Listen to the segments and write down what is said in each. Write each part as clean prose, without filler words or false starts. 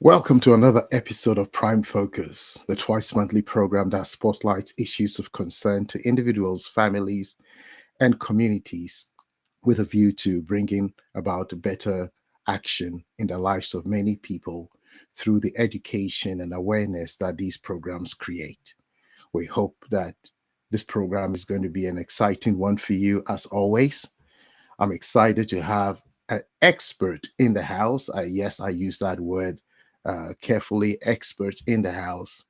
Welcome to another episode of Prime Focus, the twice monthly program that spotlights issues of concern to individuals, families, and communities with a view to bringing about better action in the lives of many people through the education and awareness that these programs create. We hope that this program is going to be an exciting one for you as always. I'm excited to have an expert in the house. Yes, I use that word carefully, expert in the house.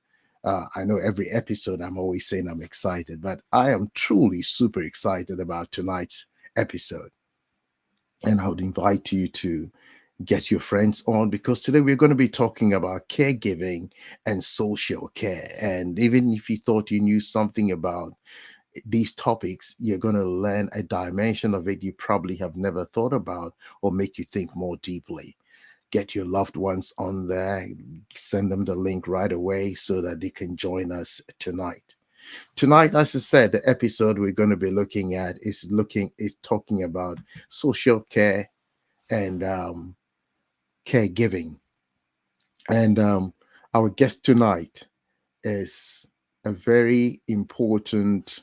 I know every episode I'm always saying I'm excited, but I am truly super excited about tonight's episode. And I would invite you to get your friends on because today we're going to be talking about caregiving and social care. And even if you thought you knew something about these topics, you're going to learn a dimension of it you probably have never thought about or make you think more deeply. Get your loved ones on there, send them the link right away so that they can join us tonight. Tonight, as I said, the episode we're going to be looking at is talking about social care and caregiving. And our guest tonight is a very important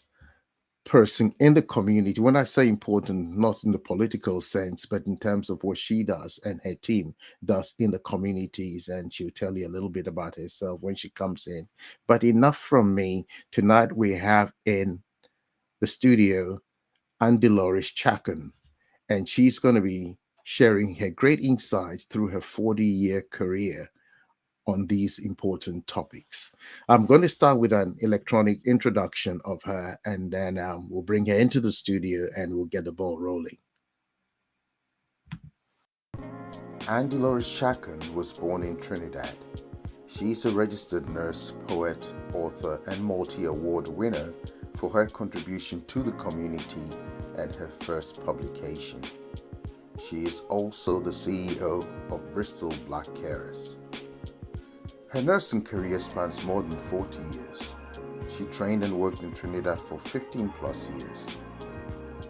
person in the community. When I say important, not in the political sense, but in terms of what she does and her team does in the communities. And she'll tell you a little bit about herself when she comes in. But enough from me. Tonight we have in the studio Anndeloris Chacon, and she's going to be sharing her great insights through her 40-year career on these important topics. I'm going to start with an electronic introduction of her, and then we'll bring her into the studio and we'll get the ball rolling. Anndeloris Chacon was born in Trinidad. She is a registered nurse, poet, author, and multi-award winner for her contribution to the community and her first publication. She is also the CEO of Bristol Black Carers. Her nursing career spans more than 40 years. She trained and worked in Trinidad for 15 plus years.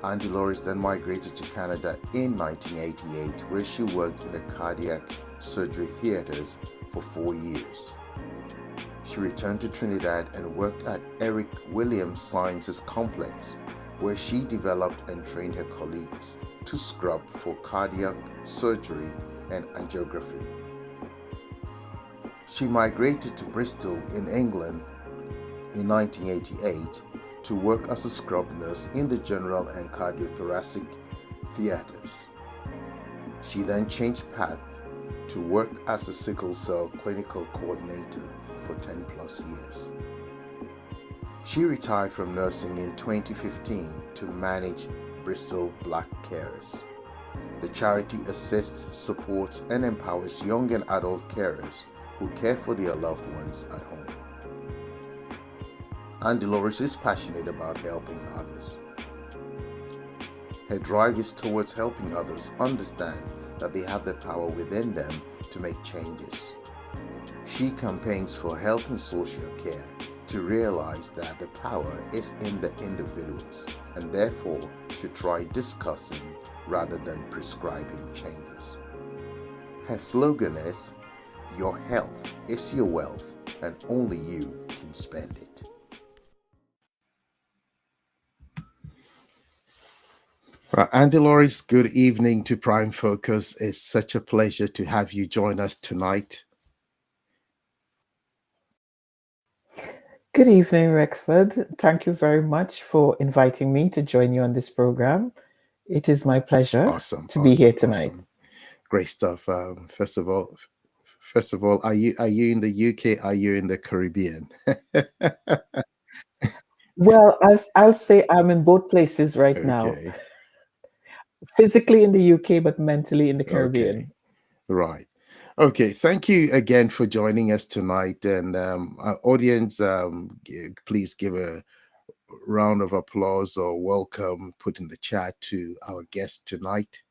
Anndeloris then migrated to Canada in 1988, where she worked in the cardiac surgery theaters for 4 years. She returned to Trinidad and worked at Eric Williams Sciences Complex, where she developed and trained her colleagues to scrub for cardiac surgery and angiography. She migrated to Bristol in England in 1988 to work as a scrub nurse in the general and cardiothoracic theaters. She then changed path to work as a sickle cell clinical coordinator for 10 plus years. She retired from nursing in 2015 to manage Bristol Black Carers. The charity assists, supports, and empowers young and adult carers who care for their loved ones at home. Anndeloris is passionate about helping others. Her drive is towards helping others understand that they have the power within them to make changes. She campaigns for health and social care to realize that the power is in the individuals and therefore should try discussing rather than prescribing changes. Her slogan is, "Your health is your wealth and only you can spend it." Anndeloris, good evening to Prime Focus. It's such a pleasure to have you join us tonight. Good evening, Rexford. Thank you very much for inviting me to join you on this program. It is my pleasure to be here tonight. Awesome. Great stuff. First of all, are you in the UK? Are you in the Caribbean? Well, I'll say I'm in both places right now. Okay. Physically in the UK, but mentally in the Caribbean. Okay. Right. Okay. Thank you again for joining us tonight. And our audience, please give a round of applause or welcome put in the chat to our guest tonight.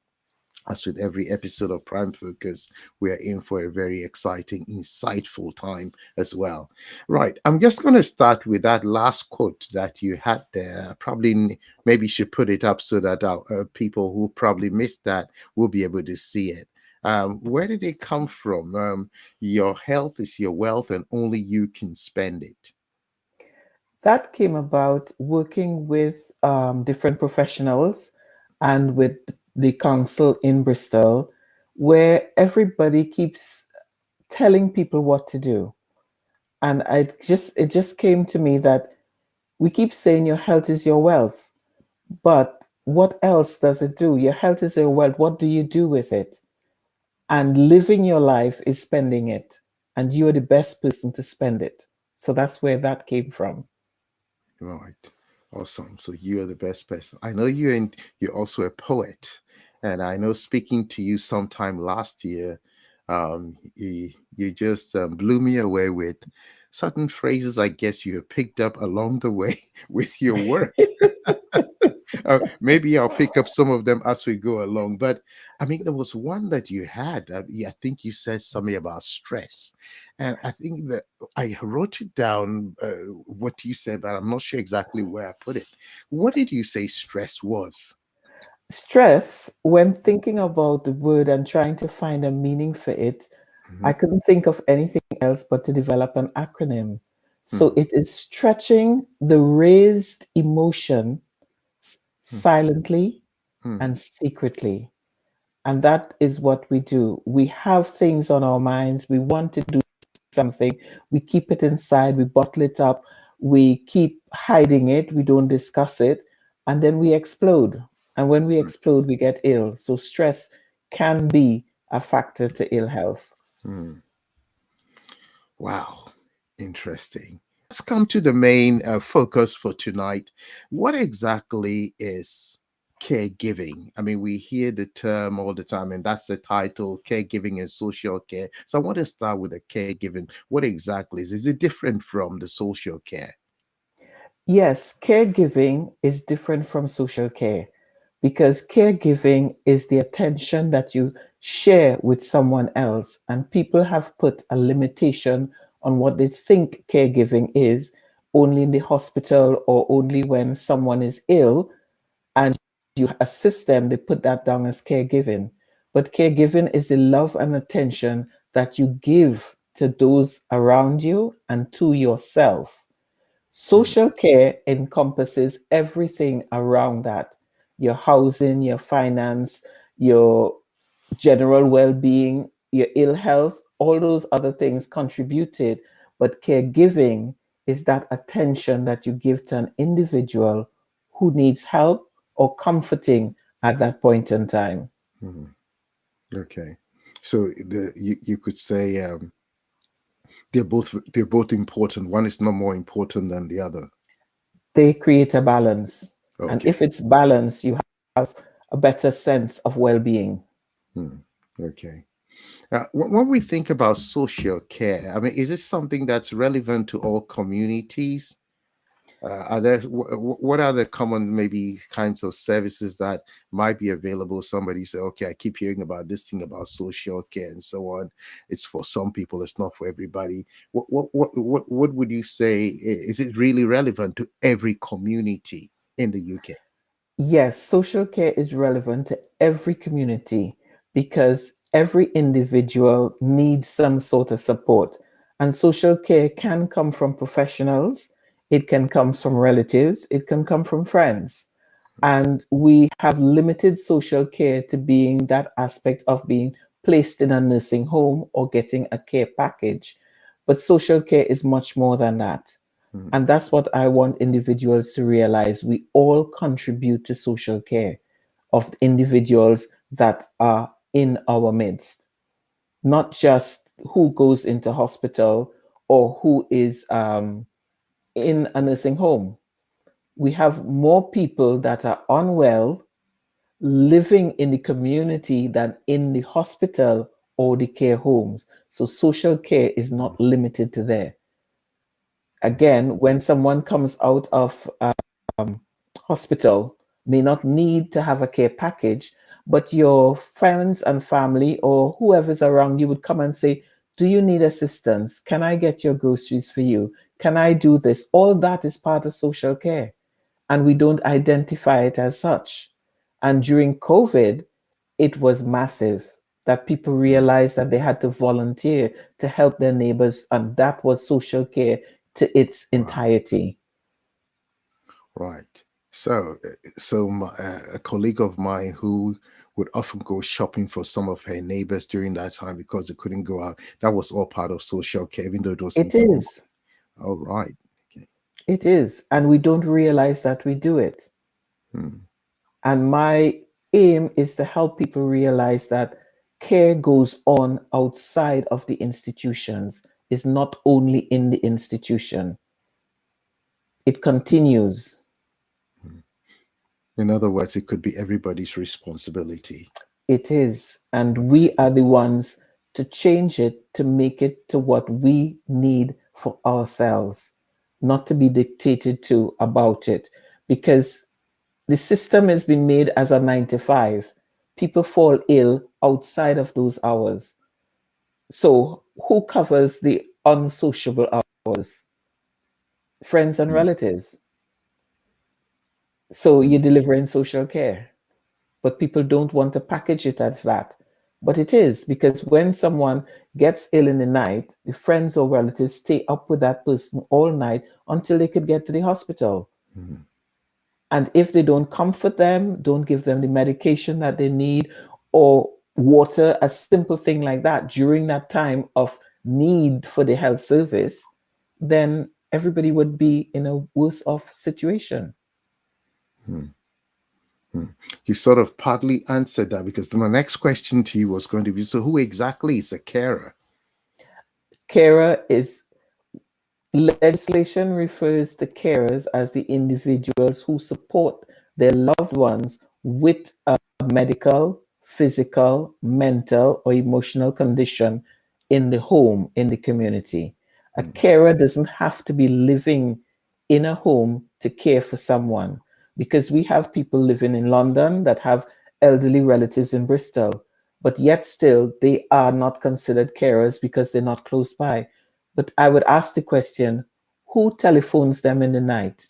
As with every episode of Prime Focus, we are in for a very exciting, insightful time as well. Right. I'm just going to start with that last quote that you had there. Probably, maybe you should put it up so that our people who probably missed that will be able to see it. Where did it come from? Your health is your wealth, and only you can spend it. That came about working with different professionals and with the council in Bristol, where everybody keeps telling people what to do. And it just came to me that we keep saying your health is your wealth, but what else does it do? Your health is your wealth. What do you do with it? And living your life is spending it, and you're the best person to spend it. So that's where that came from. Right. Awesome. So you're the best person. I know you're also a poet. And I know speaking to you sometime last year, you just blew me away with certain phrases I guess you have picked up along the way with your work. Maybe I'll pick up some of them as we go along. But I mean, there was one that you had. I think you said something about stress, and I think that I wrote it down. What you said, but I'm not sure exactly where I put it. What did you say stress was? Stress, when thinking about the word and trying to find a meaning for it, I couldn't think of anything else but to develop an acronym. So it is stretching the raised emotion silently and secretly. And that is what we do. We have things on our minds. We want to do something. We keep it inside. We bottle it up. We keep hiding it. We don't discuss it. And then we explode. And when we explode, we get ill. So stress can be a factor to ill health. Wow. Interesting. Let's come to the main focus for tonight. What exactly is caregiving? I mean, we hear the term all the time, and that's the title, caregiving and social care. So I want to start with the caregiving. What exactly is it different from the social care? Yes, caregiving is different from social care because caregiving is the attention that you share with someone else, and people have put a limitation on what they think caregiving is only in the hospital or only when someone is ill and you assist them, they put that down as caregiving. But caregiving is the love and attention that you give to those around you and to yourself. Social care encompasses everything around that: your housing, your finance, your general well being, your ill health, all those other things contributed. But caregiving is that attention that you give to an individual who needs help or comforting at that point in time. Okay. So you could say they're both important. One is not more important than the other. They create a balance. And Okay. if it's balance, you have a better sense of well being. Okay. When we think about social care, I mean, is it something that's relevant to all communities? Are there what are the common maybe kinds of services that might be available? Somebody say, okay, I keep hearing about this thing about social care and so on. It's for some people, it's not for everybody. What would you say? Is it really relevant to every community in the UK? Yes, social care is relevant to every community because every individual needs some sort of support. And social care can come from professionals, it can come from relatives, it can come from friends. And we have limited social care to being that aspect of being placed in a nursing home or getting a care package. But social care is much more than that. And that's what I want individuals to realize. We all contribute to social care of the individuals that are in our midst, not just who goes into hospital or who is in a nursing home. We have more people that are unwell living in the community than in the hospital or the care homes. So social care is not limited to there. Again, when someone comes out of hospital, may not need to have a care package, but your friends and family or whoever's around you would come and say, do you need assistance? Can I get your groceries for you? Can I do this? All that is part of social care, and we don't identify it as such. And during COVID, it was massive. that people realized that they had to volunteer to help their neighbors, and that was social care to its entirety. Right. So, a colleague of mine who would often go shopping for some of her neighbors during that time because they couldn't go out. That was all part of social care, even though it was It informal. is. All right. Okay. It is. And we don't realize that we do it. Hmm. And my aim is to help people realize that care goes on outside of the institutions. It's not only in the institution. It continues. In other words, it could be everybody's responsibility. It is. And we are the ones to change it, to make it to what we need for ourselves, not to be dictated to about it. Because the system has been made as a 9 to 5. People fall ill outside of those hours. So who covers the unsociable hours? Friends and Hmm. relatives. So Hmm. you're delivering social care. But people don't want to package it as that. But it is, because when someone gets ill in the night, the friends or relatives stay up with that person all night until they could get to the hospital. Hmm. And if they don't comfort them, don't give them the medication that they need, or water, a simple thing like that during that time of need for the health service, then everybody would be in a worse off situation. Hmm. Hmm. You sort of partly answered that because my next question to you was going to be, so who exactly is a carer? Carer is Legislation refers to carers as the individuals who support their loved ones with a medical, physical, mental, or emotional condition in the home, in the community. A Hmm. carer doesn't have to be living in a home to care for someone, because we have people living in London that have elderly relatives in Bristol, but yet still they are not considered carers because they're not close by. But I would ask the question, who telephones them in the night?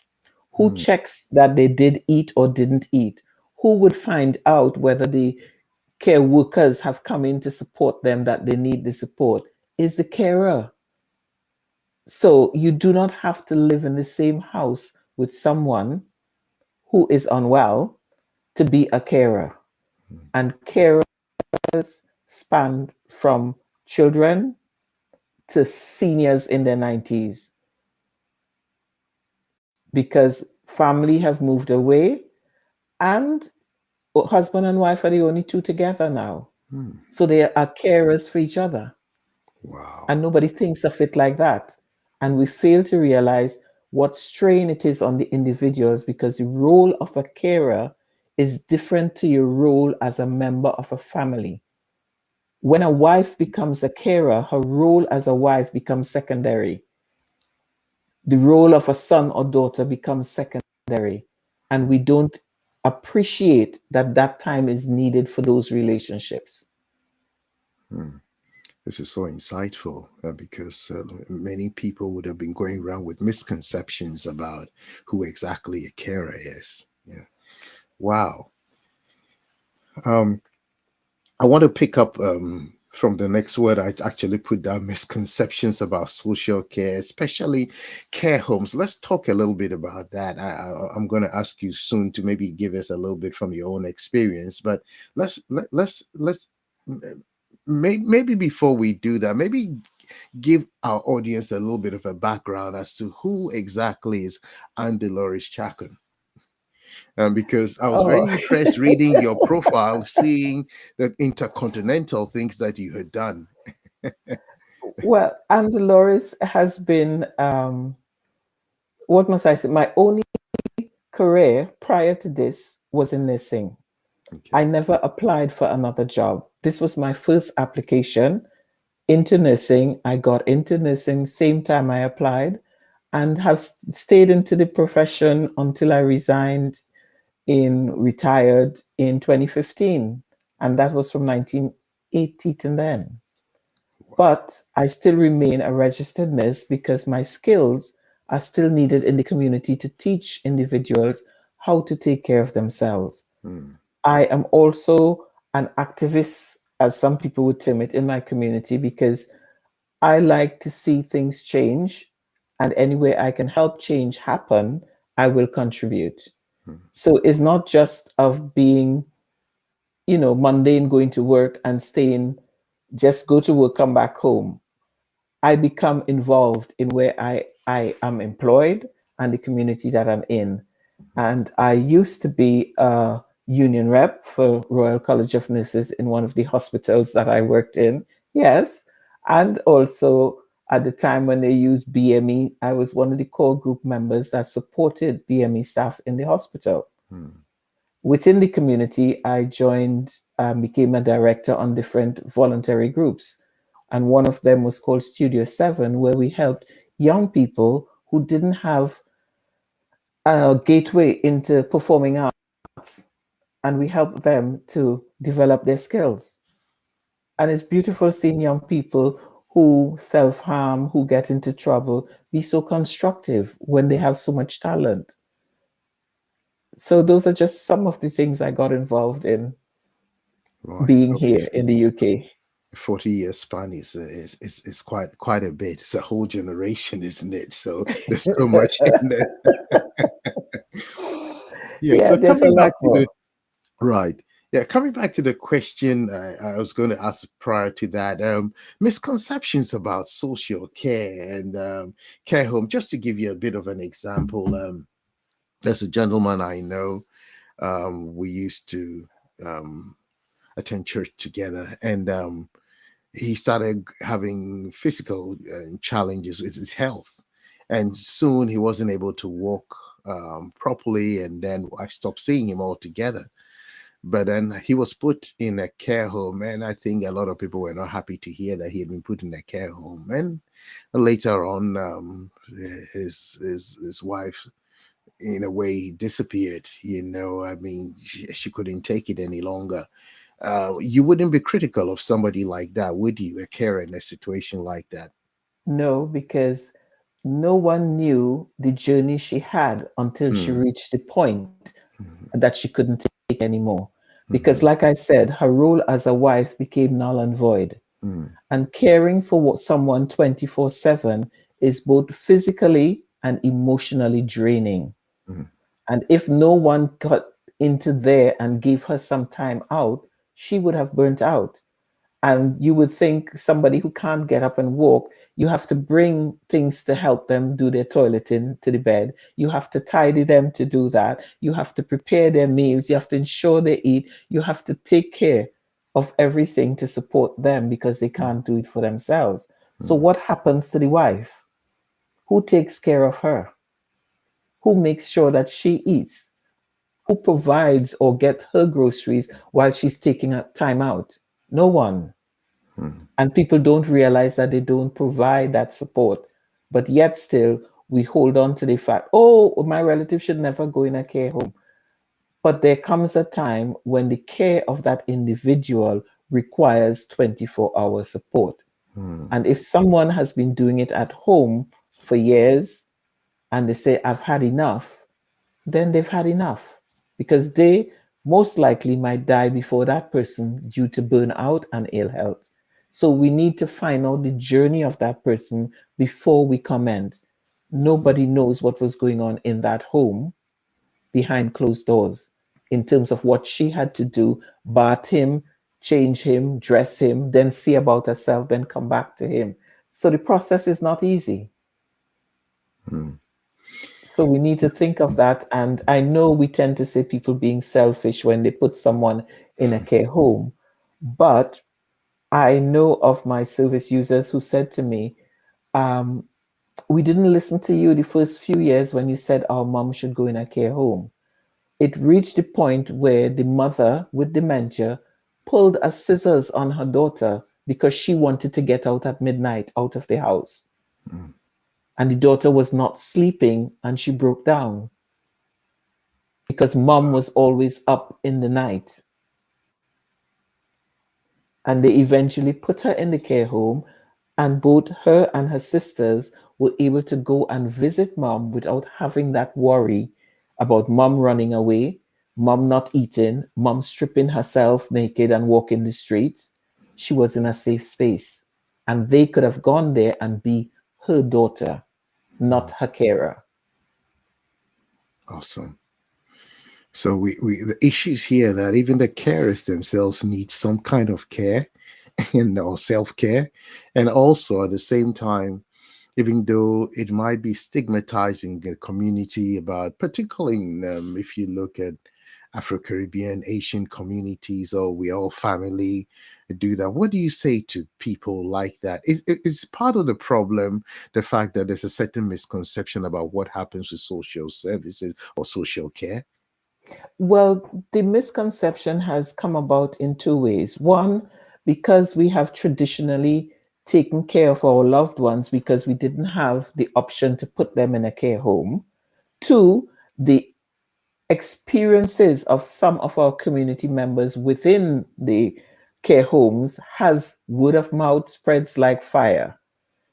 Who Hmm. checks that they did eat or didn't eat? Who would find out whether the care workers have come in to support them, that they need the support? Is the carer. So you do not have to live in the same house with someone who is unwell to be a carer. Hmm. And carers span from children to seniors in their 90s, because family have moved away, and husband and wife are the only two together now. Hmm. So they are carers for each other. Wow. And nobody thinks of it like that. And we fail to realize what strain it is on the individuals, because the role of a carer is different to your role as a member of a family. When a wife becomes a carer, her role as a wife becomes secondary. The role of a son or daughter becomes secondary. And we don't appreciate that that time is needed for those relationships. Hmm. This is so insightful because many people would have been going around with misconceptions about who exactly a carer is. Yeah. Wow. Um, I want to pick up from the next word I actually put down, misconceptions about social care, especially care homes. Let's talk a little bit about that. I'm going to ask you soon to maybe give us a little bit from your own experience, but let's maybe before we do that, maybe give our audience a little bit of a background as to who exactly is Anndeloris Chacon. Because I was Oh, very impressed reading your profile, seeing the intercontinental things that you had done. well, Anndeloris has been, what must I say? My only career prior to this was in nursing. Okay. I never applied for another job. This was my first application into nursing. I got into nursing same time I applied, and have stayed into the profession until I retired in 2015. And that was from 1980 to then. But I still remain a registered nurse because my skills are still needed in the community to teach individuals how to take care of themselves. Hmm. I am also an activist as some people would term it, in my community, because I like to see things change, and any way I can help change happen, I will contribute. mm, So it's not just of being, mundane, going to work and staying, just go to work, come back home. I become involved in where I am employed and the community that I'm in. And I used to be a union rep for Royal College of Nurses in one of the hospitals that I worked in. Yes. And also at the time when they used BME, I was one of the core group members that supported BME staff in the hospital. mm, Within the community, I joined, became a director on different voluntary groups. And one of them was called Studio 7, where we helped young people who didn't have a gateway into performing arts, and we helped them to develop their skills. And it's beautiful seeing young people who self harm, who get into trouble, be so constructive when they mm. have so much talent. So, those are just some of the things I got involved in Right. being here Obviously, in the UK. 40-year span is quite a bit. It's a whole generation, isn't it? So there's so much in there. Yeah. Yeah, So there's a coming lot back to the more. right. Yeah, coming back to the question I was going to ask prior to that, misconceptions about social care and care home. Just to give you a bit of an example, there's a gentleman I know. We used to um, attend church together, and he started having physical challenges with his health, and soon he wasn't able to walk properly, and then I stopped seeing him altogether. But then he was put in a care home, and I think a lot of people were not happy to hear that he had been put in a care home. And later on, his wife, in a way, disappeared. I mean, she couldn't take it any longer. You wouldn't be critical of somebody like that, would you? A carer in a situation like that. No, because no one knew the journey she had until she Mm, reached the point mm, that she couldn't take anymore. Because, mm, like I said, her role as a wife became null and void. mm, And caring for someone 24/7 is both physically and emotionally draining. mm, And if no one got into there and gave her some time out, she would have burnt out. And you would think somebody who can't get up and walk, you have to bring things to help them do their toileting to the bed. You have to tidy them to do that. You have to prepare their meals. You have to ensure they eat. You have to take care of everything to support them because they mm, can't do it for themselves. So, mm, what happens to the wife? Who takes care of her? Who makes sure that she eats? Who provides or gets her groceries while she's taking a time out? No one. mm, And people don't realize that they don't provide that support. But yet still, we hold on to the fact, oh, my relative should never go in a care home. But there comes a time when the care of that individual requires 24-hour support. mm, And if someone has been doing it at home for years and they say, I've had enough, then they've had enough because they most likely might die before that person due to burnout and ill health. So we need to find out the journey of that person before we comment. mm, Nobody knows what was going on in that home behind closed doors in terms of what she had to do, bath him, change him, dress him, then see about herself, then come back to him. So the process is not easy. mm, So we need to think of that. And I know we tend to say people being selfish when they put someone in a care home, but I know of my service users who said to me, um, we didn't listen to you the first few years when you said our mom should go in a care home. It reached the point where the mother with dementia pulled a scissors on her daughter because she wanted to get out at midnight out of the house. mm. And the daughter was not sleeping and she broke down because mom was always up in the night. And they eventually put her in the care home, and both her and her sisters were able to go and visit mom without having that worry about mom running away, mom not eating, mom stripping herself naked and walking the streets. she was in a safe space. And they could have gone there and be her daughter, not her carer. Awesome. So the issues here that even the carers themselves need some kind of care and or self-care. And also at the same time, even though it might be stigmatizing the community about, particularly if you look at Afro-Caribbean, Asian communities, oh, we all family do that. What do you say to people like that? It's part of the problem, the fact that there's a certain misconception about what happens with social services or social care. Well, the misconception has come about in two ways. One, because we have traditionally taken care of our loved ones because we didn't have the option to put them in a care home. Two, the experiences of some of our community members within the care homes has word of mouth spreads like fire.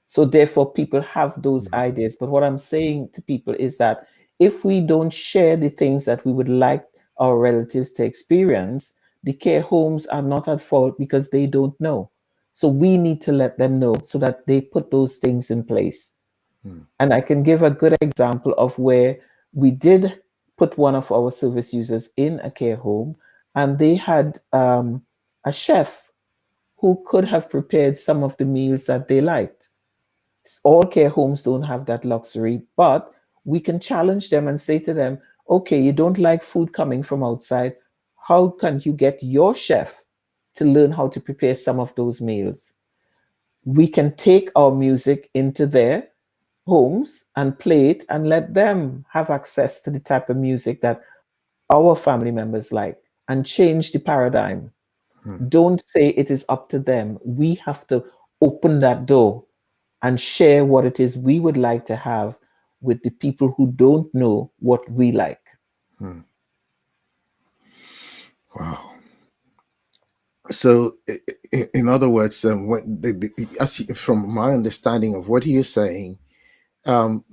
So therefore, people have those Mm, ideas. But what I'm saying to people is that if we don't share the things that we would like our relatives to experience, the care homes are not at fault because they don't know. So we need to let them know so that they put those things in place. mm, And I can give a good example of where we did put one of our service users in a care home, and they had a chef who could have prepared some of the meals that they liked. All care homes don't have that luxury, but we can challenge them and say to them, okay, you don't like food coming from outside. How can you get your chef to learn how to prepare some of those meals? We can take our music into their homes and play it and let them have access to the type of music that our family members like and change the paradigm. mm, Don't say it is up to them. We have to open that door and share what it is we would like to have with the people who don't know what we like. mm. Wow. So, in other words, when from my understanding of what you're saying, um,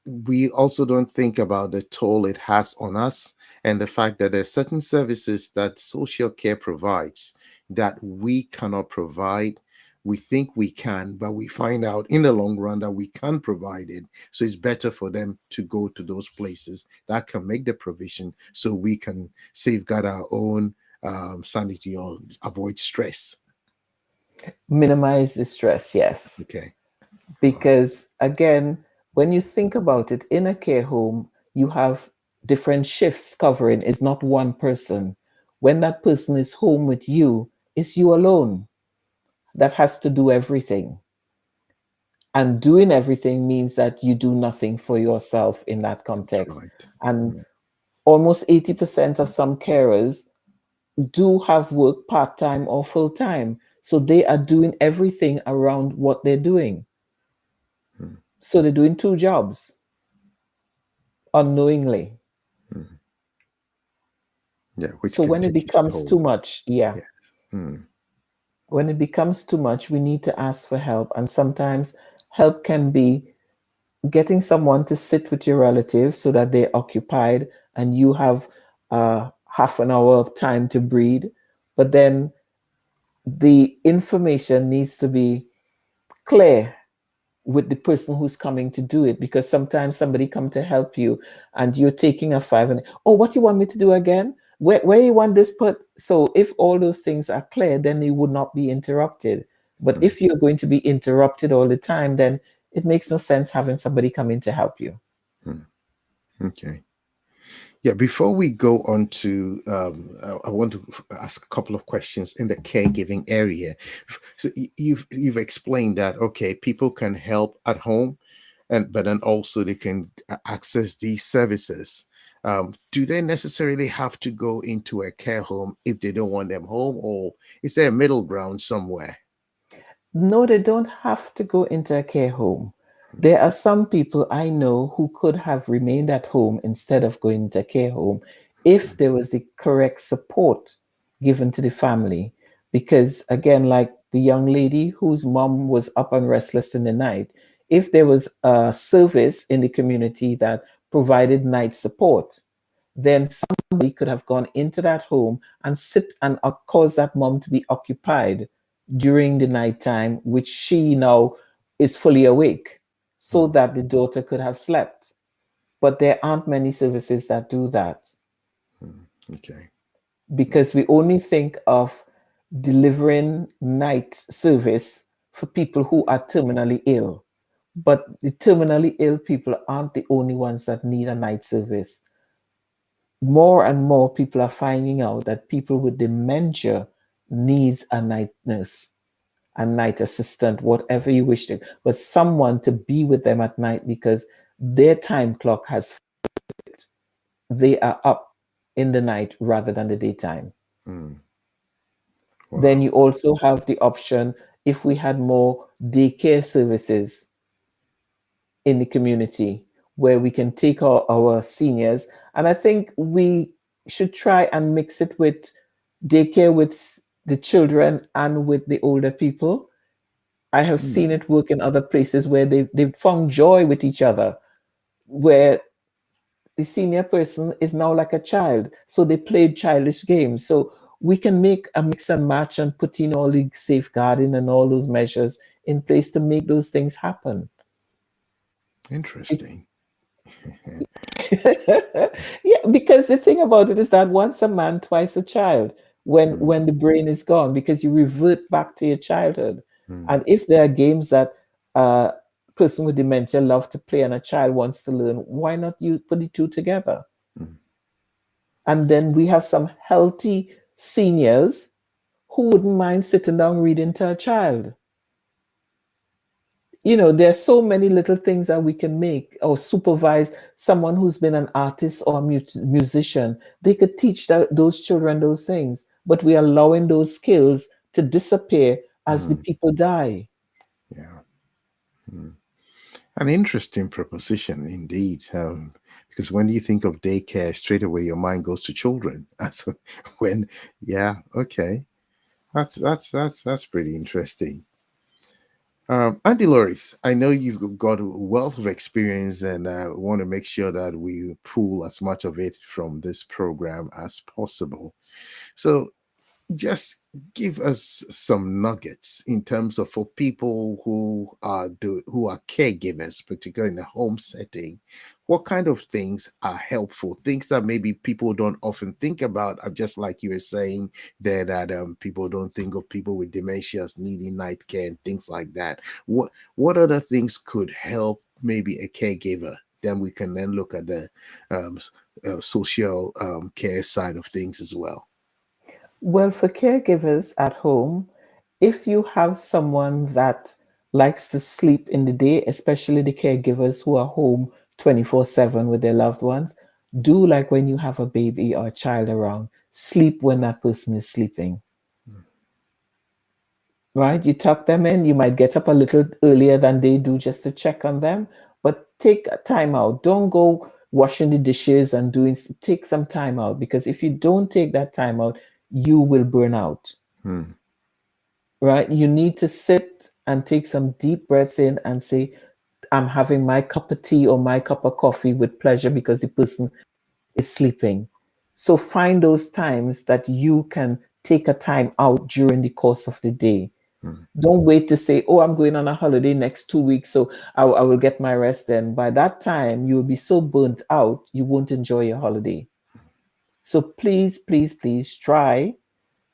we also don't think about the toll it has on us and the fact that there are certain services that social care provides that we cannot provide. We think we can, but we find out in the long run that we can't provide it. So it's better for them to go to those places that can make the provision so we can safeguard our own sanity or avoid stress. Minimize the stress, yes. Okay. Wow. Because again, when you think about it, in a care home, you have different shifts covering, it's not one person. When that person is home with you, it's you alone that has to do everything. And doing everything means that you do nothing for yourself in that That's context. right. And Mm, almost 80% of some carers do have work part time or full time. So they are doing everything around what they're doing. mm, So they're doing two jobs unknowingly. mm. Yeah, which So can when it take its becomes too toll. much, yeah, Yeah. Mm, when it becomes too much, we need to ask for help. And sometimes help can be getting someone to sit with your relatives so that they're occupied and you have half an hour of time to breathe. But then the information needs to be clear with the person who's coming to do it, because sometimes somebody come to help you and you're taking a five and, oh, what you want me to do again, where you want this put. So if all those things are clear, then you would not be interrupted. But mm, if you're going to be interrupted all the time, then it makes no sense having somebody come in to help you. mm. Okay. Yeah, before we go on to, I want to ask a couple of questions in the caregiving area. So you've explained that okay, people can help at home, and but then also they can access these services. Do they necessarily have to go into a care home if they don't want them home, or is there a middle ground somewhere? No, they don't have to go into a care home. There are some people I know who could have remained at home instead of going to a care home if there was the correct support given to the family. Because, again, like the young lady whose mom was up and restless in the night, if there was a service in the community that provided night support, then somebody could have gone into that home and sit and cause that mom to be occupied during the nighttime, which she now is fully awake, so mm, that the daughter could have slept. But there aren't many services that do that, mm. Okay. because we only think of delivering night service for people who are terminally ill. But the terminally ill people aren't the only ones that need a night service. More and more people are finding out that people with dementia needs a night nurse, a night assistant, whatever you wish to, but someone to be with them at night, because their time clock has, they are up in the night rather than the daytime. Mm. Then Wow. you also have the option, if we had more daycare services in the community where we can take our seniors. And I think we should try and mix it with daycare with the children and with the older people. I have seen Mm. it work in other places where they've found joy with each other, where the senior person is now like a child. So they played childish games. So we can make a mix and match and put in all the safeguarding and all those measures in place to make those things happen. Interesting. Yeah, because the thing about it is that once a man, twice a child. Mm, When the brain is gone, because you revert back to your childhood. mm, And if there are games that a person with dementia love to play and a child wants to learn, why not you put the two together? mm. And then we have some healthy seniors who wouldn't mind sitting down reading to a child. There's so many little things that we can make or supervise. Someone who's been an artist or a musician, they could teach those children those things, but we are allowing those skills to disappear as the Mm. people die. Yeah. Mm. An interesting proposition indeed. Because when you think of daycare, straight away your mind goes to children. That's when, yeah, okay, that's pretty interesting. Anndeloris, I know you've got a wealth of experience, and want to make sure that we pull as much of it from this program as possible. So, just give us some nuggets in terms of, for people who are caregivers, particularly in a home setting, what kind of things are helpful, things that maybe people don't often think about. Just like you were saying there, that people don't think of people with dementia as needing night care and things like that. What other things could help maybe a caregiver? Then we can then look at the um, social care side of things as well. Well, for caregivers at home, if you have someone that likes to sleep in the day, especially the caregivers who are home 24/7 with their loved ones, do like when you have a baby or a child around, sleep when that person is sleeping, right? You tuck them in, you might get up a little earlier than they do just to check on them, but take a time out. Don't go washing the dishes and take some time out, because if you don't take that time out, you will burn out. Hmm. Right? You need to sit and take some deep breaths in and say, I'm having my cup of tea or my cup of coffee with pleasure, because the person is sleeping. So find those times that you can take a time out during the course of the day. Hmm. Don't wait to say, oh, I'm going on a holiday next 2 weeks, so I will get my rest then. By that time, you will be so burnt out, you won't enjoy your holiday. So please, please, please try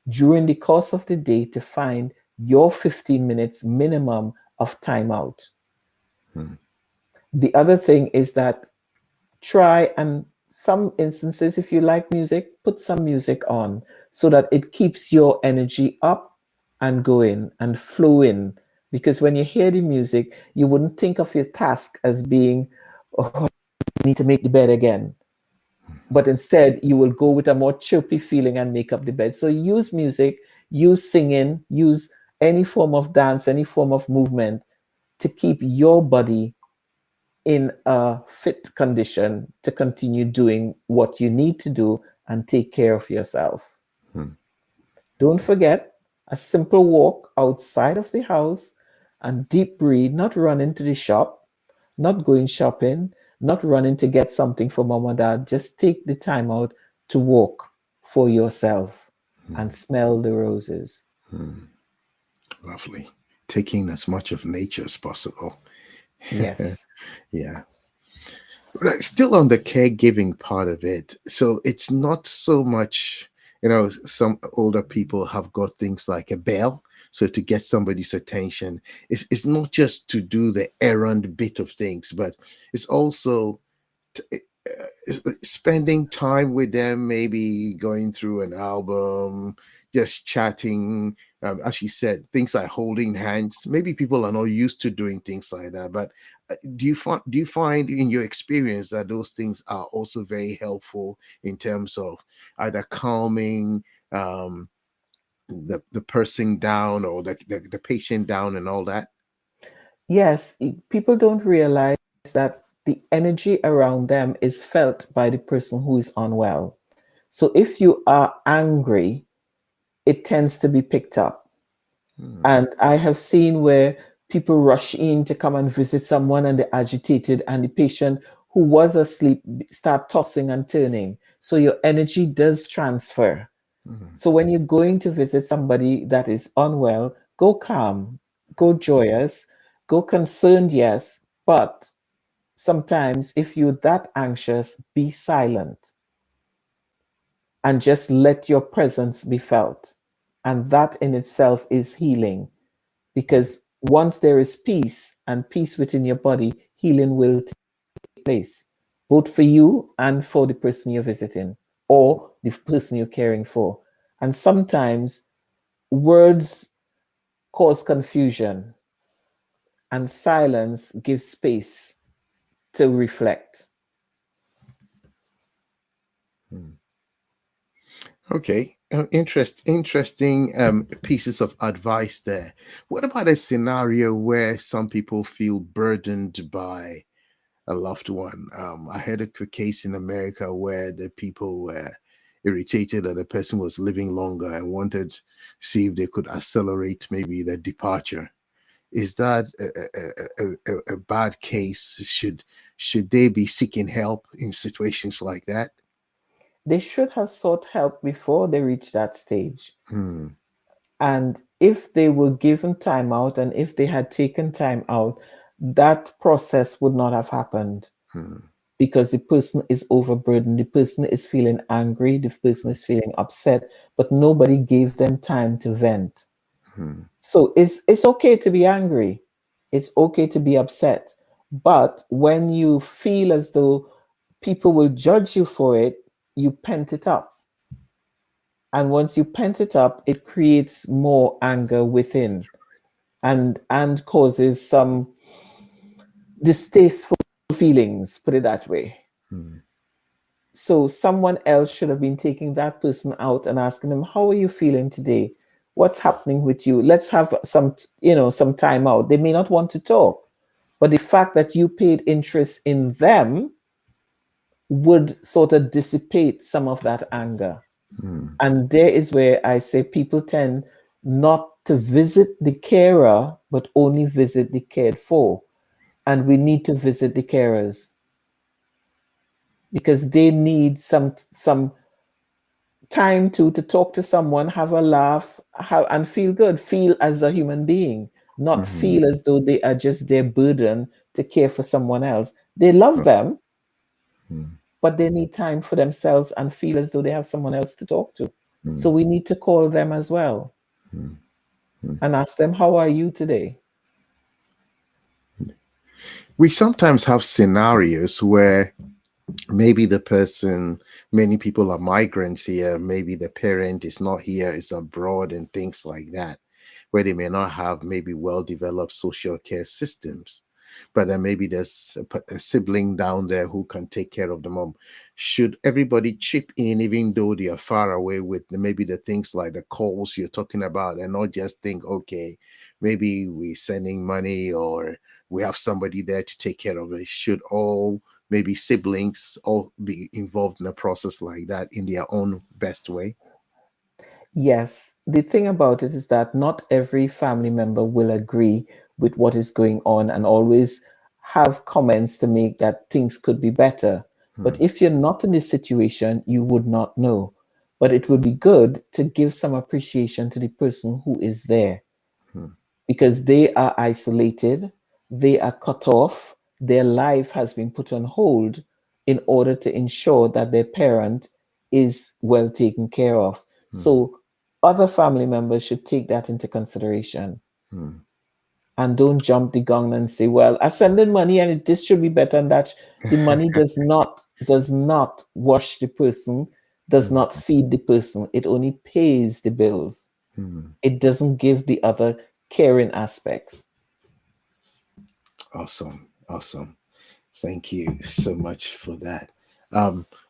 during the course of the day to find your 15 minutes minimum of time out. Hmm. The other thing is that try, and some instances, if you like music, put some music on so that it keeps your energy up and going and flowing. Because when you hear the music, you wouldn't think of your task as being, oh, I need to make the bed again. But instead, you will go with a more chirpy feeling and make up the bed. So use music, use singing, use any form of dance, any form of movement to keep your body in a fit condition to continue doing what you need to do and take care of yourself. Hmm. Don't forget a simple walk outside of the house and deep breathe, not running to the shop, not going shopping, not running to get something for mom or dad. Just take the time out to walk for yourself and smell the roses. Hmm. Lovely. Taking as much of nature as possible. Yes. Yeah. Right, still on the caregiving part of it. So it's not so much, some older people have got things like a bell. So to get somebody's attention, it's not just to do the errand bit of things, but it's also spending time with them, maybe going through an album, just chatting. As you said, things like holding hands. Maybe people are not used to doing things like that, but do you find in your experience that those things are also very helpful in terms of either calming the person down or the patient down and all that? Yes, people don't realize that the energy around them is felt by the person who is unwell. So if you are angry, it tends to be picked up. Hmm. And I have seen where people rush in to come and visit someone and they're agitated, and the patient who was asleep start tossing and turning. So your energy does transfer. Hmm. So when you're going to visit somebody that is unwell, go calm, go joyous, go concerned, yes, but sometimes if you're that anxious, be silent and just let your presence be felt. And that in itself is healing, because once there is peace and peace within your body, healing will take place, both for you and for the person you're visiting or the person you're caring for. And sometimes words cause confusion, and silence gives space to reflect. Hmm. Okay, interesting pieces of advice there. What about a scenario where some people feel burdened by a loved one? I heard of a case in America where the people were irritated that the person was living longer and wanted to see if they could accelerate maybe their departure. Is that a bad case? Should they be seeking help in situations like that? They should have sought help before they reach that stage. Hmm. And if they were given time out and if they had taken time out, that process would not have happened, Hmm. because the person is overburdened, the person is feeling angry, the person is feeling upset, but nobody gave them time to vent. Hmm. So it's okay to be angry. It's okay to be upset. But when you feel as though people will judge you for it, you pent it up. And once you pent it up, it creates more anger within, and causes some distasteful feelings, put it that way. Hmm. So someone else should have been taking that person out and asking them, how are you feeling today? What's happening with you? Let's have some time out. They may not want to talk, but the fact that you paid interest in them would sort of dissipate some of that anger. Hmm. And there is where I say people tend not to visit the carer, but only visit the cared for. And we need to visit the carers because they need some time to talk to someone, have a laugh, and feel good, feel as a human being, not Hmm. feel as though they are just their burden to care for someone else. They love them, Hmm. but they need time for themselves and feel as though they have someone else to talk to. Hmm. So we need to call them as well Hmm. Hmm. and ask them, how are you today? We sometimes have scenarios where maybe the person, many people are migrants here, maybe the parent is not here, it's abroad, and things like that, where they may not have maybe well developed social care systems. But then maybe there's a sibling down there who can take care of the mom. Should everybody chip in, even though they are far away, with maybe the things like the calls you're talking about, and not just think, okay, maybe we're sending money or we have somebody there to take care of it? Should all maybe siblings all be involved in a process like that in their own best way? Yes, the thing about it is that not every family member will agree with what is going on and always have comments to make that things could be better. But Hmm. if you're not in this situation, you would not know. But it would be good to give some appreciation to the person who is there. Hmm. because they are isolated, they are cut off, their life has been put on hold in order to ensure that their parent is well taken care of. So other family members should take that into consideration and don't jump the gun and say, well, I send in money and this should be better and that the money does not wash the person, does not feed the person. It only pays the bills. It doesn't give the other caring aspects. Awesome. Awesome. Thank you so much for that.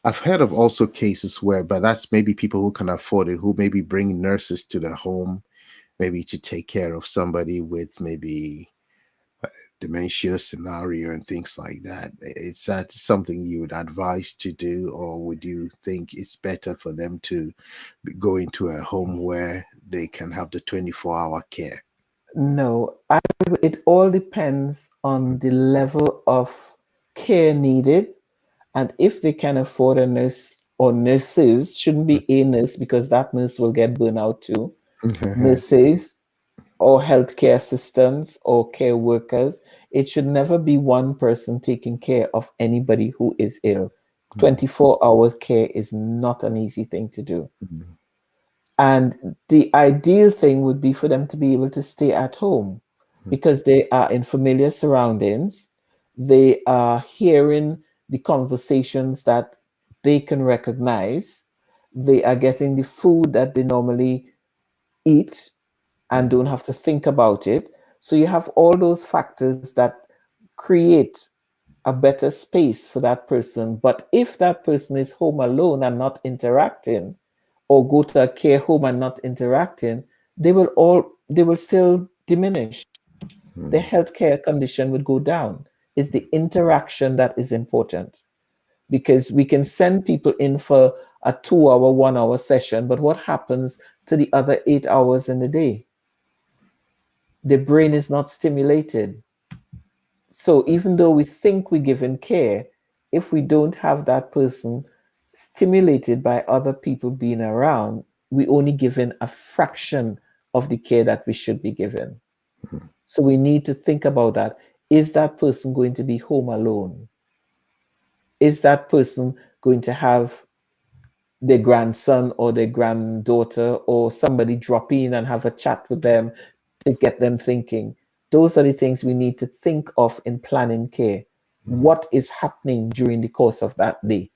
I've heard of also cases where, but that's maybe people who can afford it, who maybe bring nurses to their home, maybe to take care of somebody with maybe dementia scenario and things like that. Is that something you would advise to do, or would you think it's better for them to go into a home where they can have the 24-hour care? No, it all depends on the level of care needed. And if they can afford a nurse or nurses, shouldn't be a nurse because that nurse will get burnt out too. Nurses or healthcare assistants or care workers, it should never be one person taking care of anybody who is ill. 24-hour care is not an easy thing to do. And the ideal thing would be for them to be able to stay at home because they are in familiar surroundings. They are hearing the conversations that they can recognize. They are getting the food that they normally eat and don't have to think about it. So you have all those factors that create a better space for that person. But if that person is home alone and not interacting, or go to a care home and not interacting, they will still diminish. Their healthcare condition would go down. It's the interaction that is important because we can send people in for a 2 hour, 1 hour session, but what happens to the other 8 hours in the day? The brain is not stimulated. So even though we think we're giving care, if we don't have that person stimulated by other people being around, we only given a fraction of the care that we should be given. So we need to think about that. Is that person going to be home alone? Is that person going to have their grandson or their granddaughter or somebody drop in and have a chat with them to get them thinking? Those are the things we need to think of in planning care. What is happening during the course of that day?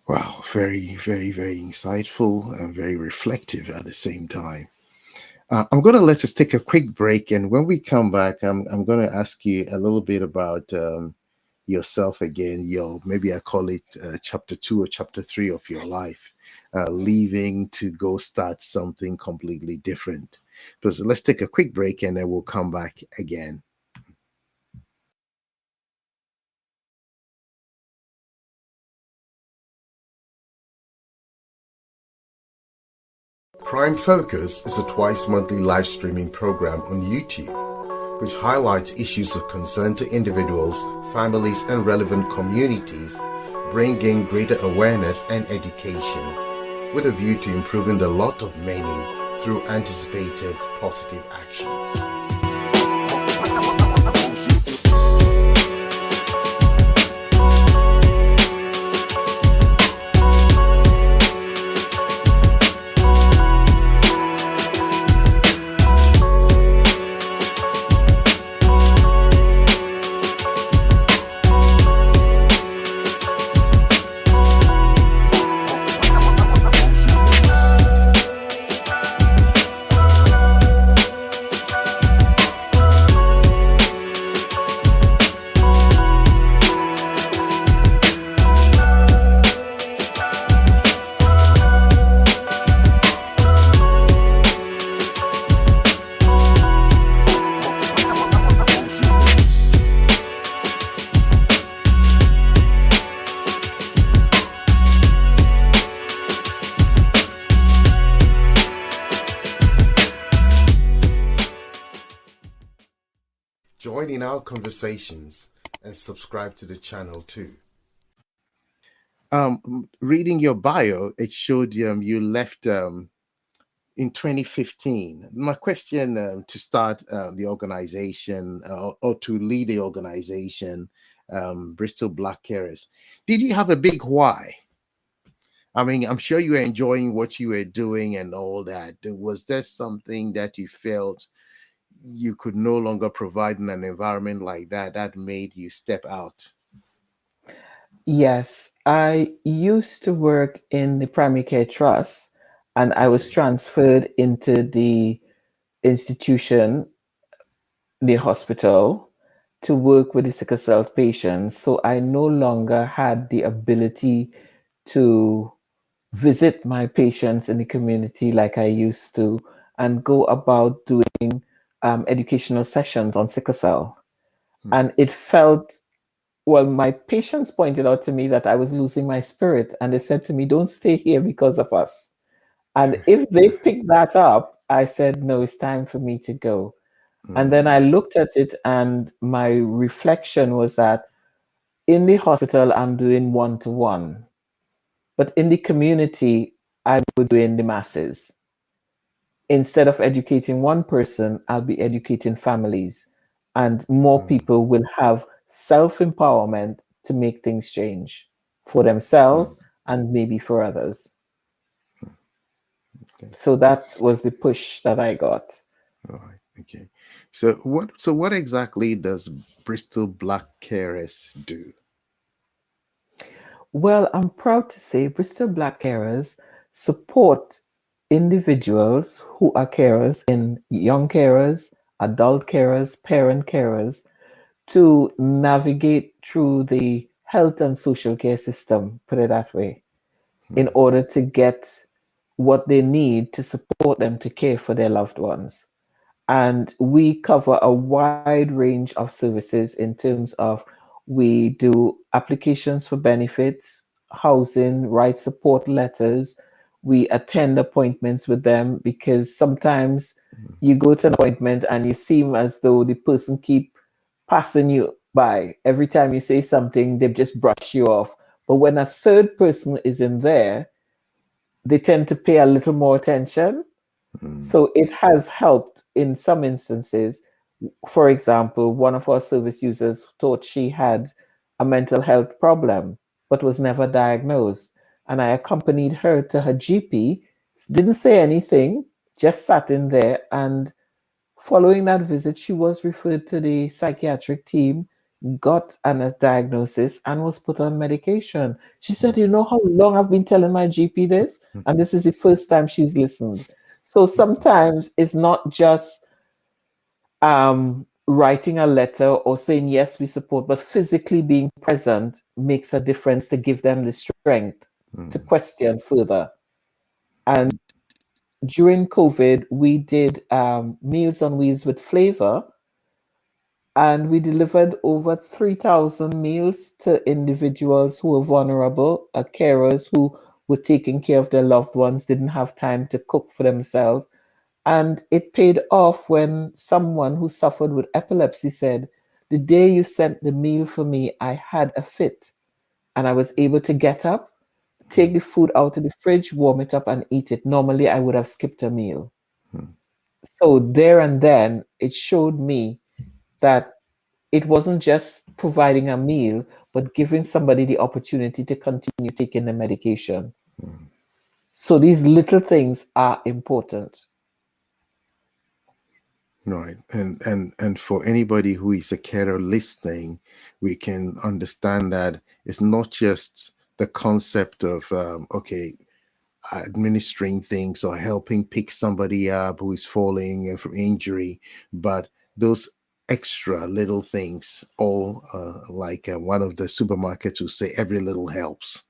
Wow, very, very, very insightful and very reflective at the same time. I'm going to let us take a quick break, and when we come back, I'm going to ask you a little bit about yourself again. Maybe I call it chapter 2 or chapter 3 of your life, leaving to go start something completely different. But let's take a quick break, and then we'll come back again. Prime Focus is a twice monthly live streaming program on YouTube, which highlights issues of concern to individuals, families, and relevant communities, bringing greater awareness and education, with a view to improving the lot of many through anticipated positive actions. Join in our conversations and subscribe to the channel too. Reading your bio, it showed you left in 2015. My question to start the organization or to lead the organization, Bristol Black Carers, did you have a big why? I mean, I'm sure you were enjoying what you were doing and all that. Was there something that you felt you could no longer provide in an environment like that that made you step out? Yes, I used to work in the primary care trust and I was Okay. transferred into the institution, the hospital, to work with the sickle cell patients. So I no longer had the ability to visit my patients in the community like I used to and go about doing educational sessions on sickle cell. Hmm. And it felt, well, my patients pointed out to me that I was losing my spirit. And they said to me, don't stay here because of us. And if they picked that up, I said, no, it's time for me to go. And then Hmm. I looked at it, and my reflection was that in the hospital, I'm doing one to one, but in the community, I'm doing the masses. Instead of educating one person, I'll be educating families, and more Hmm. people will have self empowerment to make things change for Hmm. themselves and maybe for others. Okay. So that was the push that I got. All right. Okay. So what exactly does Bristol Black Carers do? Well, I'm proud to say Bristol Black Carers support individuals who are carers in young carers, adult carers, parent carers to navigate through the health and social care system, put it that way, in Hmm. order to get what they need to support them to care for their loved ones. And we cover a wide range of services in terms of we do applications for benefits, housing, write support letters. We attend appointments with them because sometimes Hmm. you go to an appointment and you seem as though the person keep passing you by. Every time you say something, they just brush you off. But when a third person is in there, they tend to pay a little more attention. Hmm. So it has helped in some instances. For example, one of our service users thought she had a mental health problem, but was never diagnosed. And I accompanied her to her GP, didn't say anything, just sat in there. And following that visit, she was referred to the psychiatric team, got a diagnosis, and was put on medication. She said, you know how long I've been telling my GP this? And this is the first time she's listened. So sometimes it's not just writing a letter or saying, yes, we support, but physically being present makes a difference to give them the strength to Hmm. question further. And during COVID, we did Meals on Wheels with Flavor, and we delivered over 3,000 meals to individuals who were vulnerable, carers who were taking care of their loved ones, didn't have time to cook for themselves. And it paid off when someone who suffered with epilepsy said, the day you sent the meal for me, I had a fit and I was able to get up, take the food out of the fridge, warm it up, and eat it. Normally, I would have skipped a meal. Hmm. So, there and then, it showed me that it wasn't just providing a meal, but giving somebody the opportunity to continue taking the medication. Hmm. So, these little things are important. Right. And for anybody who is a carer listening, we can understand that it's not just the concept of okay, administering things or helping pick somebody up who is falling from injury, but those extra little things, all like one of the supermarkets will say, every little helps,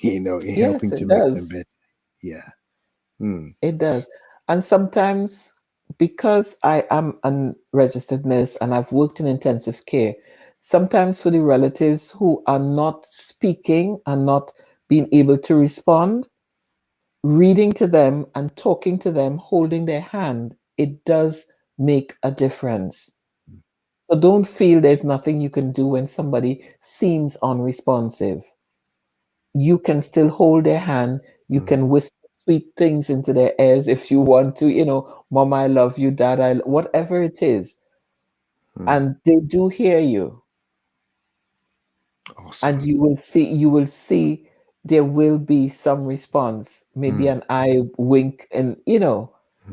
in Yes, helping to it make them does. better. Yeah. Hmm. It does. And sometimes, because I am a registered nurse and I've worked in intensive care, sometimes for the relatives who are not speaking and not being able to respond, reading to them and talking to them, holding their hand, it does make a difference. So don't feel there's nothing you can do when somebody seems unresponsive. You can still hold their hand, you Hmm. can whisper sweet things into their ears if you want to, mom, I love you, dad, whatever it is. And they do hear you. And Awesome. you will see there will be some response, maybe an eye wink, and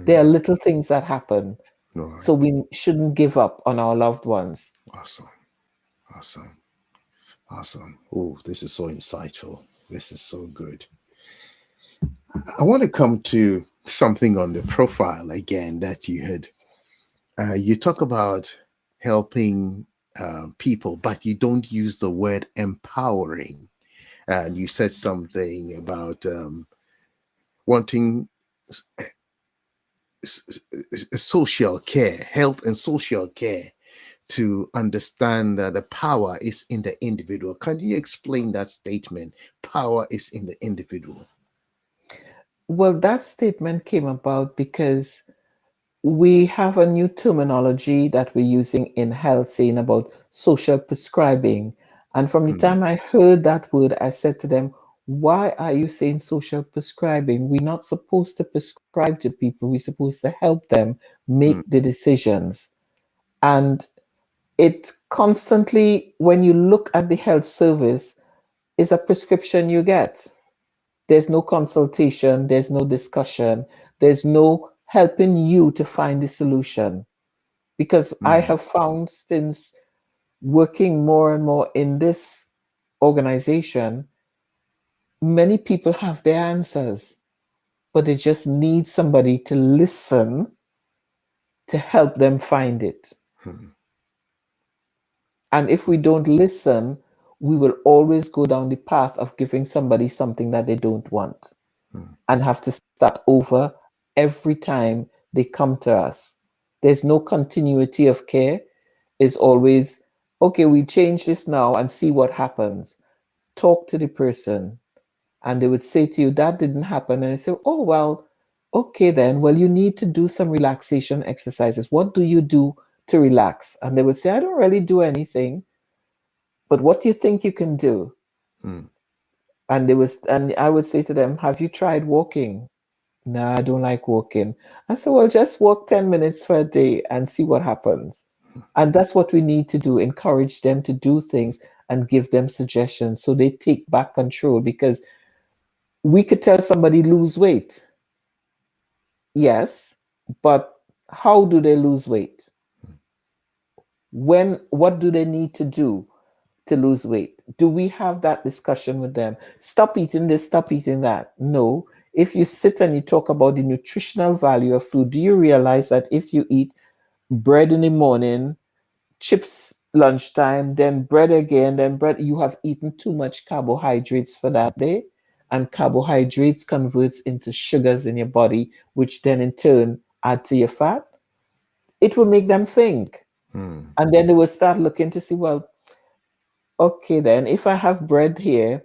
there are little things that happen. So Right. we shouldn't give up on our loved ones. Awesome. Awesome. Awesome. Oh, this is so insightful. This is so good. I want to come to something on the profile again that you had. You talk about helping people, but you don't use the word empowering. And you said something about wanting social care, health and social care, to understand that the power is in the individual. Can you explain that statement? Power is in the individual. Well, that statement came about because we have a new terminology that we're using in health, saying about social prescribing. And from the time I heard that word, I said to them, why are you saying social prescribing? We're not supposed to prescribe to people. We're supposed to help them Mm, make the decisions. And it constantly, when you look at the health service, is a prescription you get. There's no consultation, there's no discussion, there's no helping you to find the solution. Because I mm, have found since working more and more in this organization, many people have their answers, but they just need somebody to listen to help them find it. mm, And if we don't listen, we will always go down the path of giving somebody something that they don't want mm, and have to start over every time they come to us. There's no continuity of care. It's always, okay, we change this now and see what happens. Talk to the person. And they would say to you, that didn't happen. And I say, oh, well, okay, then. Well, you need to do some relaxation exercises. What do you do to relax? And they would say, I don't really do anything. But what do you think you can do? mm, And I would say to them, have you tried walking? No, I don't like walking. I said, well, just walk 10 minutes for a day and see what happens. And that's what we need to do, encourage them to do things and give them suggestions so they take back control. Because we could tell somebody lose weight. Yes, but how do they lose weight? What do they need to do to lose weight? Do we have that discussion with them? Stop eating this, stop eating that. No. If you sit and you talk about the nutritional value of food, do you realize that if you eat bread in the morning, chips lunchtime, then bread again, then bread, you have eaten too much carbohydrates for that day? And carbohydrates converts into sugars in your body, which then in turn add to your fat. It will make them think. mm, And then they will start looking to see, well, okay, then if I have bread here,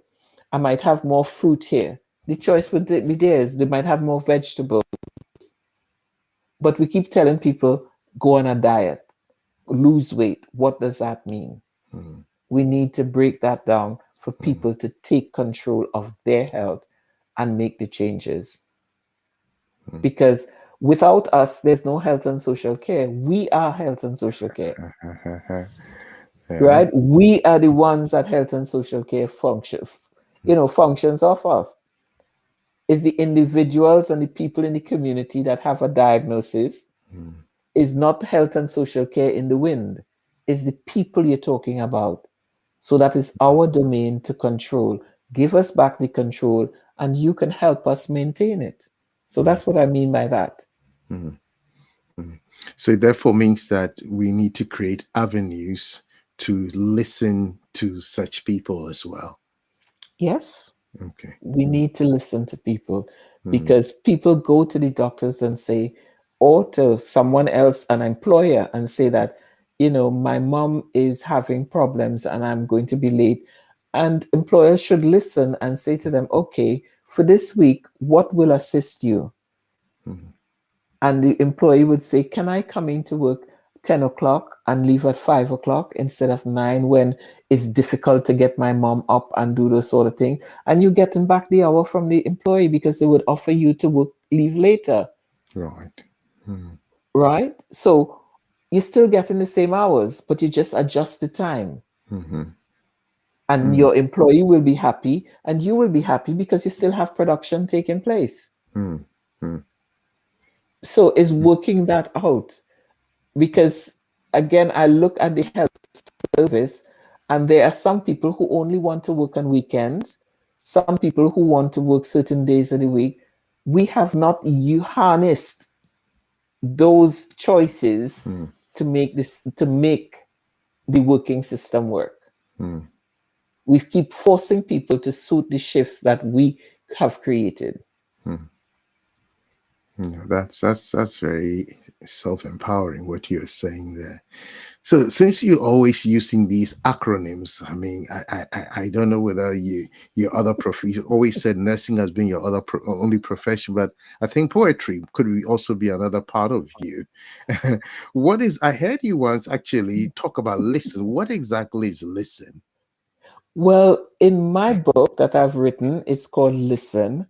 I might have more fruit here. The choice would be theirs. They might have more vegetables. But we keep telling people, go on a diet, lose weight. What does that mean? mm, We need to break that down for people to take control of their health and make the changes. mm. Because without us, there's no health and social care. We are health and social care, Yeah. right? We are the ones that health and social care functions off of. Is the individuals and the people in the community that have a diagnosis. Mm, Is not health and social care in the wind. Is the people you're talking about. So that is our domain to control. Give us back the control and you can help us maintain it. So mm, that's what I mean by that. mm, mm. So it therefore means that we need to create avenues to listen to such people as well. Yes, Okay. we need to listen to people Mm, because people go to the doctors and say, or to someone else, an employer, and say that, my mom is having problems and I'm going to be late. And employers should listen and say to them, okay, for this week, what will assist you? mm, And the employee would say, can I come into work 10 o'clock and leave at 5 o'clock instead of 9 when it's difficult to get my mom up and do those sort of things. And you're getting back the hour from the employee because they would offer you to work, leave later, Right. Mm, right? So you're still getting the same hours, but you just adjust the time. mm-hmm, And mm, your employee will be happy and you will be happy because you still have production taking place. mm, mm, So it's working that out because, again, I look at the health service and there are some people who only want to work on weekends, some people who want to work certain days of the week. We have not you harnessed those choices mm, to make the working system work. mm, We keep forcing people to suit the shifts that we have created. mm. That's very self-empowering what you're saying there. So since you're always using these acronyms, I mean, I don't know whether your other profession, always said nursing has been your only profession, but I think poetry also be another part of you. What is, I heard you once actually talk about listen. What exactly is listen? Well, in my book that I've written, it's called Listen.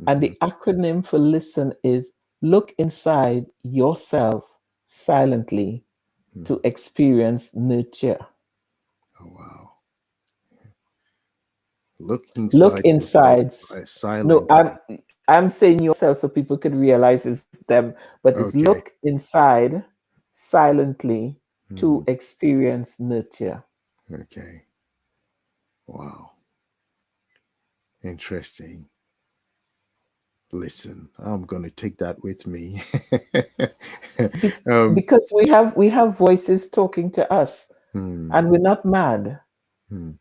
And Hmm. the acronym for Listen is look inside yourself silently Hmm. to experience nurture. Oh, wow. Look Look inside yourself inside. No, silently. I'm saying yourself so people could realize it's them, but it's Okay. look inside silently Hmm. to experience nurture. Okay. Wow. Interesting. Listen, I'm going to take that with me. Be- um, because we have voices talking to us hmm, and we're not mad hmm,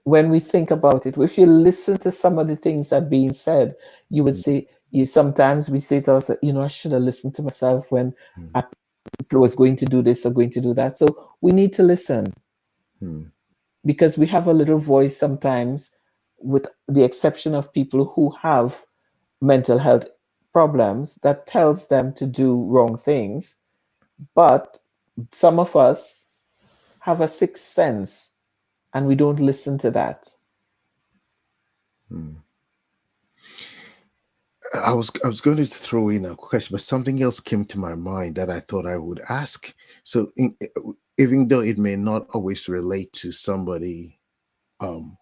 when we think about it. If you listen to some of the things that being said, you would hmm, say, you sometimes we say to ourselves, I should have listened to myself when hmm, I was going to do this or going to do that. So we need to listen hmm, because we have a little voice sometimes, with the exception of people who have mental health problems, that tells them to do wrong things. But some of us have a sixth sense and we don't listen to that. hmm. I was going to throw in a question, but something else came to my mind that I thought I would ask. So, even though it may not always relate to somebody um,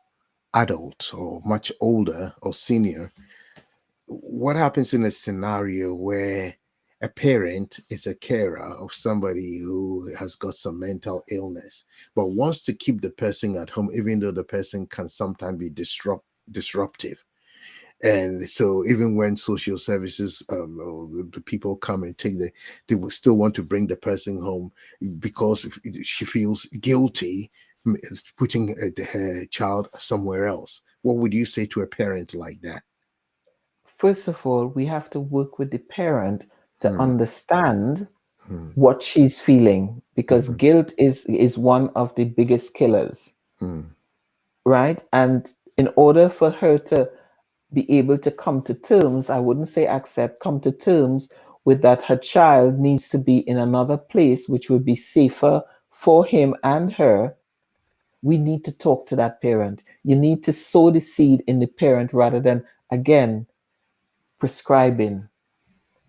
adult or much older or senior, what happens in a scenario where a parent is a carer of somebody who has got some mental illness but wants to keep the person at home even though the person can sometimes be disruptive, and so even when social services or the people come and they will still want to bring the person home because she feels guilty putting her child somewhere else. What would you say to a parent like that? First of all, we have to work with the parent to Hmm, understand hmm, what she's feeling because hmm, guilt is one of the biggest killers, hmm, right? And in order for her to be able to come to terms, I wouldn't say accept, come to terms with that her child needs to be in another place which would be safer for him and her. We need to talk to that parent. You need to sow the seed in the parent rather than, again, prescribing.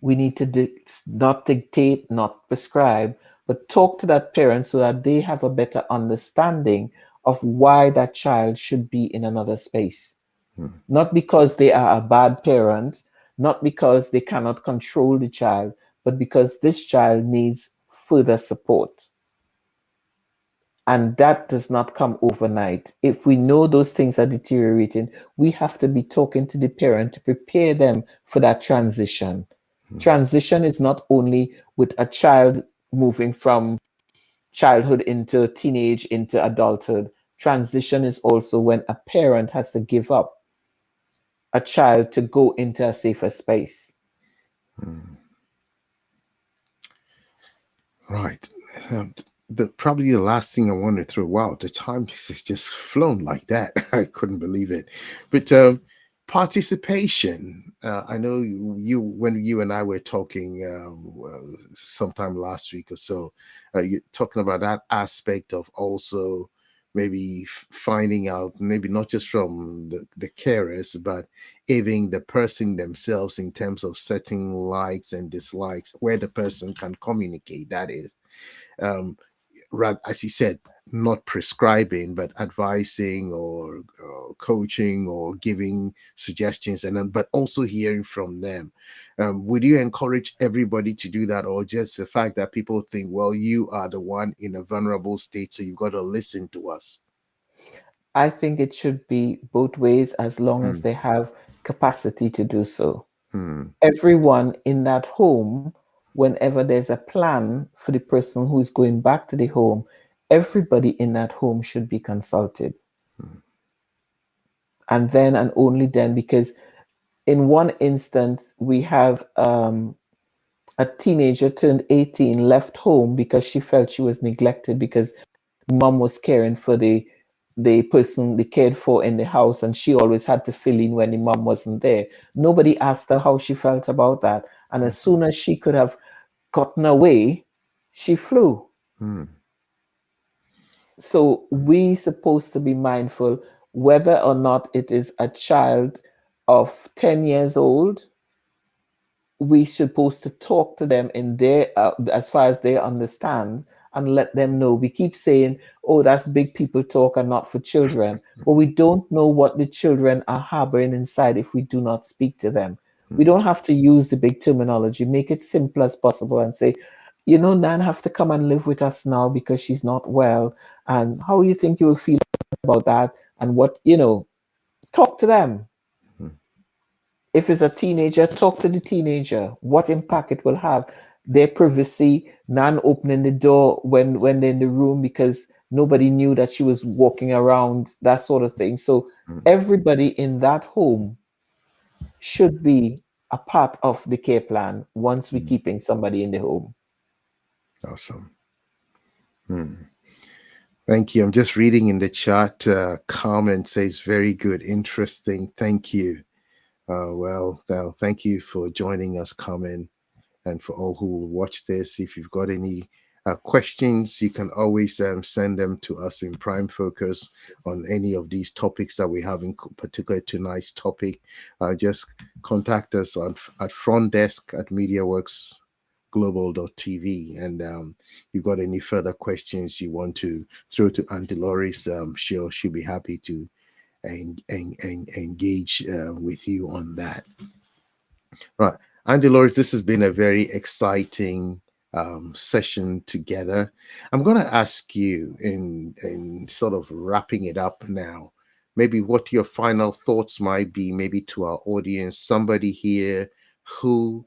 We need to not dictate, not prescribe, but talk to that parent so that they have a better understanding of why that child should be in another space. hmm, Not because they are a bad parent, not because they cannot control the child, but because this child needs further support. And that does not come overnight. If we know those things are deteriorating, we have to be talking to the parent to prepare them for that transition. hmm, Transition is not only with a child moving from childhood into teenage into adulthood. Transition is also when a parent has to give up a child to go into a safer space. hmm. Right. Um, probably the last thing I want to throw. Wow, the time has just flown like that. I couldn't believe it. But Participation. I know when you and I were talking sometime last week or so, you're talking about that aspect of also maybe finding out, maybe not just from the carers, but even the person themselves in terms of setting likes and dislikes, where the person can communicate. That is. Um, right, as you said, not prescribing but advising or coaching or giving suggestions, and then but also hearing from them. Would you encourage everybody to do that, or just the fact that people think, well, you are the one in a vulnerable state, so you've got to listen to us? I think it should be both ways as long as Hmm, they have capacity to do so. hmm, Everyone in that home, whenever there's a plan for the person who's going back to the home, everybody in that home should be consulted. hmm, And then and only then, because in one instance, we have a teenager turned 18, left home because she felt she was neglected because mom was caring for the person they cared for in the house, and she always had to fill in when the mom wasn't there. Nobody asked her how she felt about that. And as soon as she could have gotten away, she flew. hmm, So we supposed to be mindful whether or not it is a child of 10 years old. We supposed to talk to them in their as far as they understand, and let them know. We keep saying, oh, that's big people talk and not for children, but we don't know what the children are harboring inside if we do not speak to them. We hmm, don't have to use the big terminology. Make it simple as possible and say, Nan have to come and live with us now because she's not well, and how you think you will feel about that, and what, talk to them. hmm, If it's a teenager, talk to the teenager. What impact it will have. Their privacy, non opening the door when they're in the room because nobody knew that she was walking around, that sort of thing. So hmm, everybody in that home should be a part of the care plan once we're hmm. keeping somebody in the home. Awesome. Hmm. Thank you. I'm just reading in the chat. Carmen says, very good, interesting. Thank you. Well, thank you for joining us, Carmen, and for all who will watch this. If you've got any questions, you can always send them to us in Prime Focus on any of these topics that we have, in particular tonight's topic. Just contact us at front desk at MediaWorks global.tv, and you've got any further questions you want to throw to Anndeloris, she'll be happy to engage with you on that. Right. Anndeloris, this has been a very exciting session together. I'm going to ask you, in sort of wrapping it up now, maybe what your final thoughts might be, maybe to our audience, somebody here who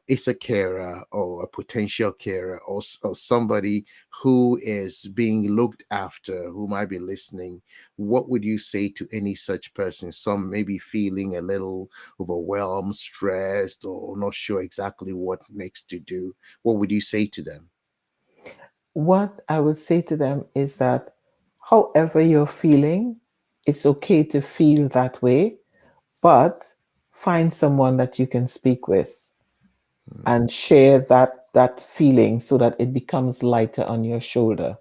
is a carer or a potential carer, or somebody who is being looked after, who might be listening. What would you say to any such person? Some may be feeling a little overwhelmed, stressed, or not sure exactly what next to do. What would you say to them? What I would say to them is that however you're feeling, it's okay to feel that way, but find someone that you can speak with Mm, and share that feeling so that it becomes lighter on your shoulder,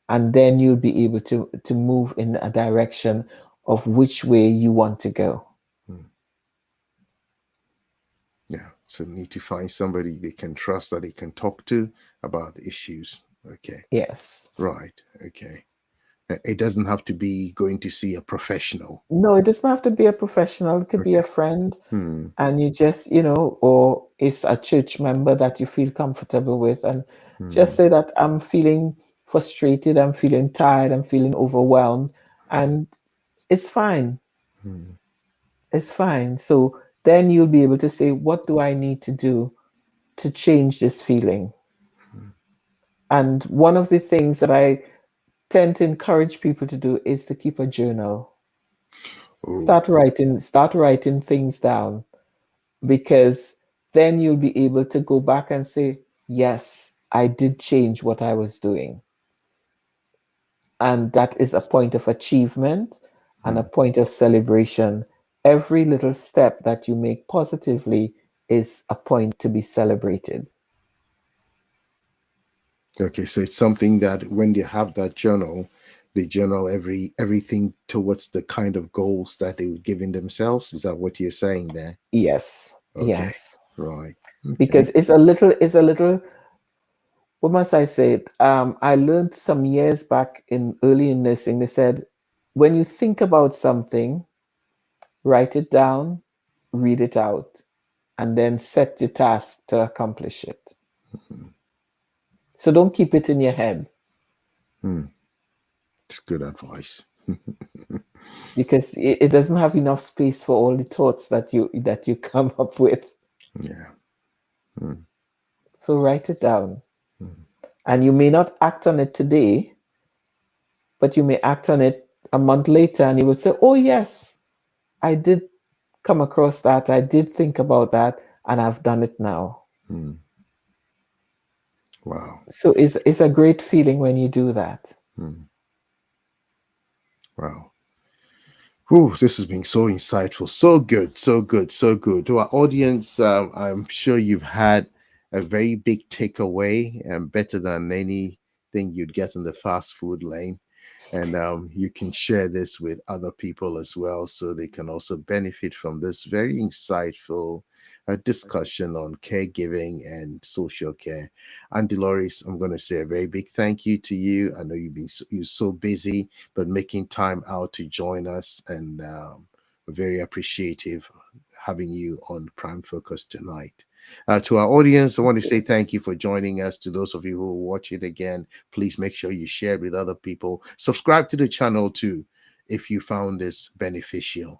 and then you'll be able to move in a direction of which way you want to go. mm. Yeah, so need to find somebody they can trust, that they can talk to about issues. Okay, Yes. right. Okay. It doesn't have to be going to see a professional. No, it doesn't have to be a professional. It could be a Okay. friend, Hmm. and you just, or it's a church member that you feel comfortable with, and just Hmm. say that I'm feeling frustrated, I'm feeling tired, I'm feeling overwhelmed, and it's fine. Hmm. It's fine. So then you'll be able to say, what do I need to do to change this feeling? Hmm. And one of the things that I tend to encourage people to do is to keep a journal. Oh. Start writing things down, because then you'll be able to go back and say, yes, I did change what I was doing. And that is a point of achievement. and a point of celebration. Every little step that you make positively is a point to be celebrated. Okay, so it's something that when they have that journal, they journal everything towards the kind of goals that they would give in themselves. Is that what you're saying there? Yes, Okay, yes. right. Because Okay. it's a little, what must I say? I learned some years back in early in nursing, they said, when you think about something, write it down, read it out, and then set your task to accomplish it. So don't keep it in your head Hmm. It's good advice. because it doesn't have enough space for all the thoughts that you come up with. Yeah. Hmm. So write it down. Hmm. And you may not act on it today, but you may act on it a month later and you will say, oh, yes, I did come across that. I did think about that and I've done it now. Hmm. Wow. So it's a great feeling when you do that. Hmm. Wow. Whew, this has been so insightful, so good, so good, so good. To our audience, I'm sure you've had a very big takeaway, and better than anything you'd get in the fast food lane. And you can share this with other people as well, so they can also benefit from this very insightful discussion on caregiving and social care. Anndeloris, I'm going to say a very big thank you to you. I know you're so busy, but making time out to join us, and we're very appreciative having you on Prime Focus tonight. To our audience, I want to say thank you for joining us. To those of you who will watch it again, please make sure you share it with other people. Subscribe to the channel too if you found this beneficial.